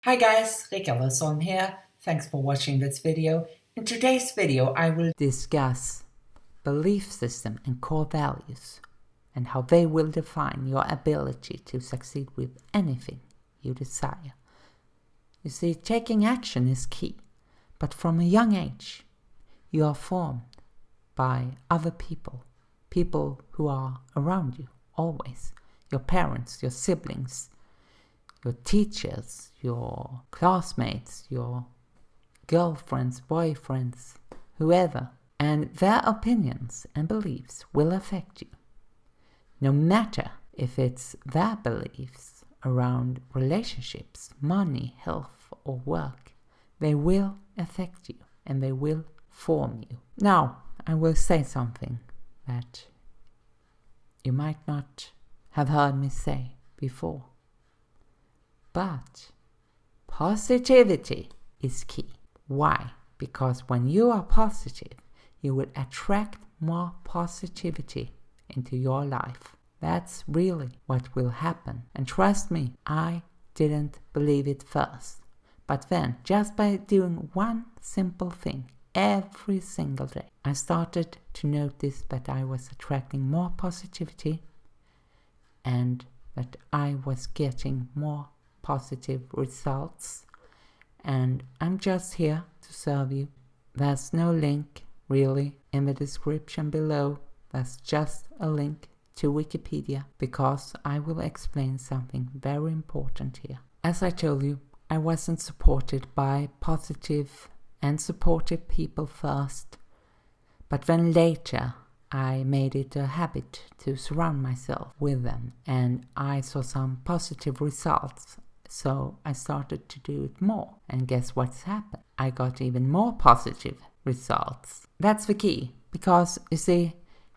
Hi guys, Rick here. Thanks for watching this video. In today's video I will discuss belief system and core values and how they will define your ability to succeed with anything you desire. You see, taking action is key, but from a young age you are formed by other people who are around you always, your parents, your siblings, your teachers, your classmates, your girlfriends, boyfriends, whoever. And their opinions and beliefs will affect you. No matter if it's their beliefs around relationships, money, health, or work, they will affect you and they will form you. Now, I will say something that you might not have heard me say before. But positivity is key. Why? Because when you are positive, you will attract more positivity into your life. That's really what will happen. And trust me, I didn't believe it first. But then, just by doing one simple thing every single day, I started to notice that I was attracting more positivity and that I was getting more positive results, and I'm just here to serve you. There's no link really in the description below. There's just a link to Wikipedia because I will explain something very important here. As I told you, I wasn't supported by positive and supportive people first, but then later I made it a habit to surround myself with them, and I saw some positive results. So I started to do it more. And guess what's happened? I got even more positive results. That's the key. Because, you see,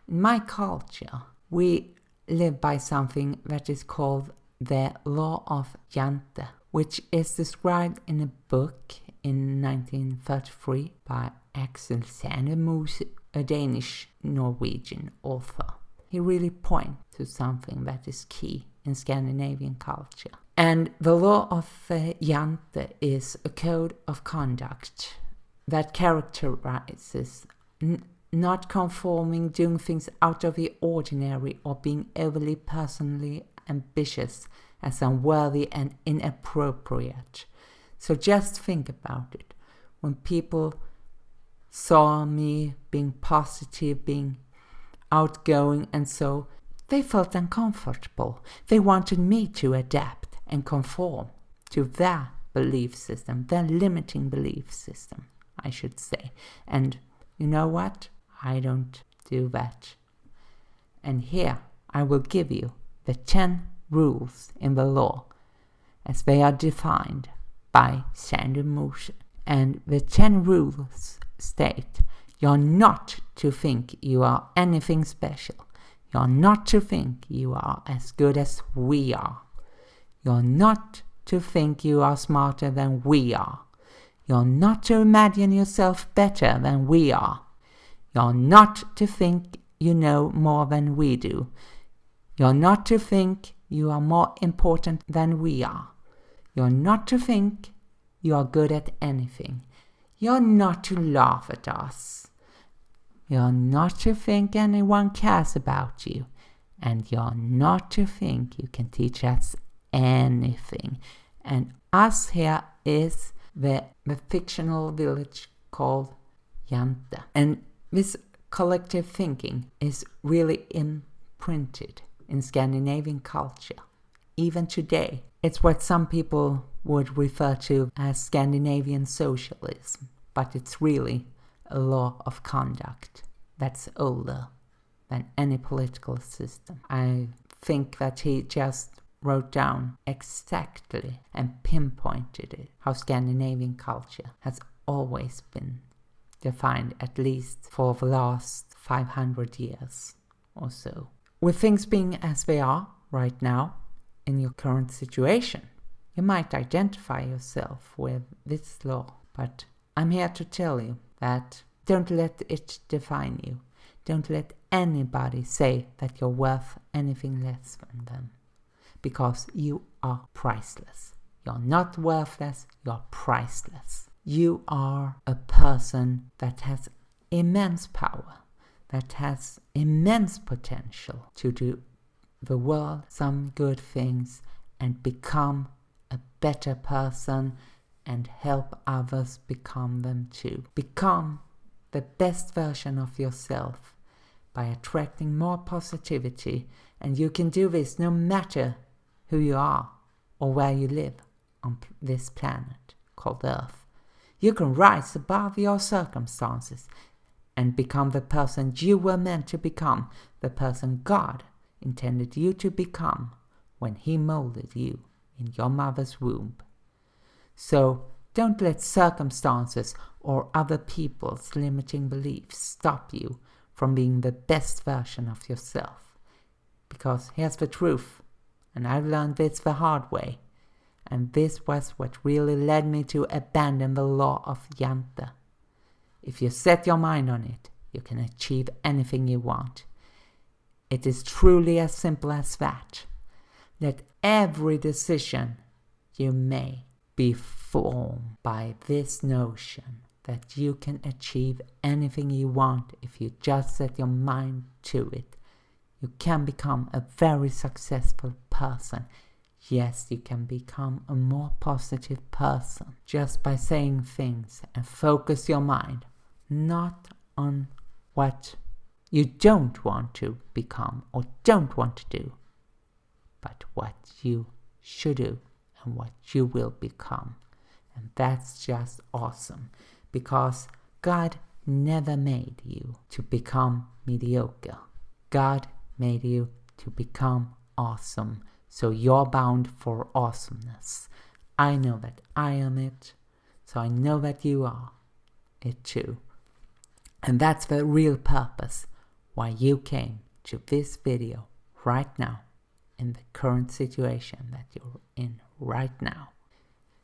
in my culture, we live by something that is called the law of Jante, which is described in a book in 1933 by Axel Sandemose, a Danish-Norwegian author. He really points to something that is key in Scandinavian culture. And the law of Jante is a code of conduct that characterizes not conforming, doing things out of the ordinary, or being overly personally ambitious as unworthy and inappropriate. So just think about it. When people saw me being positive, being outgoing, and so they felt uncomfortable. They wanted me to adapt and conform to their belief system, their limiting belief system, I should say. And you know what? I don't do that. And here I will give you the 10 rules in the law as they are defined by Sandemose. And the 10 rules state: you're not to think you are anything special. You're not to think you are as good as we are. You're not to think you are smarter than we are. You're not to imagine yourself better than we are. You're not to think you know more than we do. You're not to think you are more important than we are. You're not to think you are good at anything. You're not to laugh at us. You're not to think anyone cares about you. And you're not to think you can teach us anything. And us here is the fictional village called Jante. And this collective thinking is really imprinted in Scandinavian culture. Even today, it's what some people would refer to as Scandinavian socialism, but it's really a law of conduct that's older than any political system. I think that he just wrote down exactly and pinpointed it, how Scandinavian culture has always been defined, at least for the last 500 years or so. With things being as they are right now in your current situation, you might identify yourself with this law, but I'm here to tell you that don't let it define you. Don't let anybody say that you're worth anything less than them, because you are priceless. You're not worthless, you're priceless. You are a person that has immense power, that has immense potential to do the world some good things and become a better person and help others become them too. Become the best version of yourself by attracting more positivity, and you can do this no matter who you are or where you live on this planet called Earth. You can rise above your circumstances and become the person you were meant to become, the person God intended you to become when He molded you in your mother's womb. So don't let circumstances or other people's limiting beliefs stop you from being the best version of yourself. Because here's the truth, and I've learned this the hard way, and this was what really led me to abandon the law of Jante. If you set your mind on it, you can achieve anything you want. It is truly as simple as that. Let every decision you make be formed by this notion that you can achieve anything you want if you just set your mind to it. You can become a very successful person. Yes, you can become a more positive person just by saying things and focus your mind not on what you don't want to become or don't want to do, but what you should do and what you will become. And that's just awesome, because God never made you to become mediocre. God made you to become awesome. So you're bound for awesomeness. I know that I am it, so I know that you are it too. And that's the real purpose why you came to this video right now, in the current situation that you're in right now.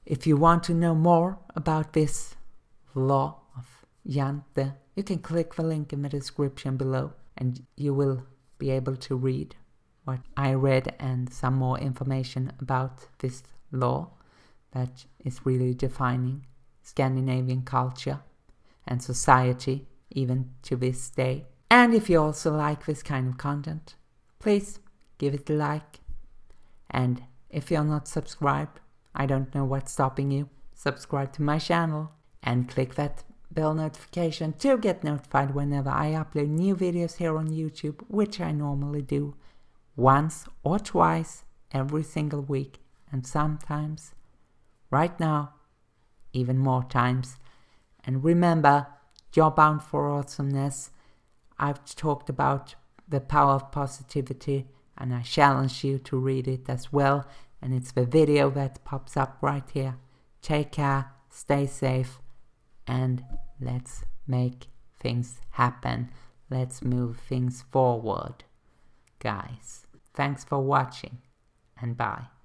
If you want to know more about this law of Jante, you can click the link in the description below and you will be able to read what I read and some more information about this law that is really defining Scandinavian culture and society even to this day. And if you also like this kind of content, please give it a like. And if you're not subscribed, I don't know what's stopping you. Subscribe to my channel and click that bell notification to get notified whenever I upload new videos here on YouTube, which I normally do once or twice every single week, and sometimes, right now, even more times. And remember, you're bound for awesomeness. I've talked about the power of positivity, and I challenge you to read it as well. And it's the video that pops up right here. Take care, stay safe, and let's make things happen. Let's move things forward, guys. Thanks for watching, and bye.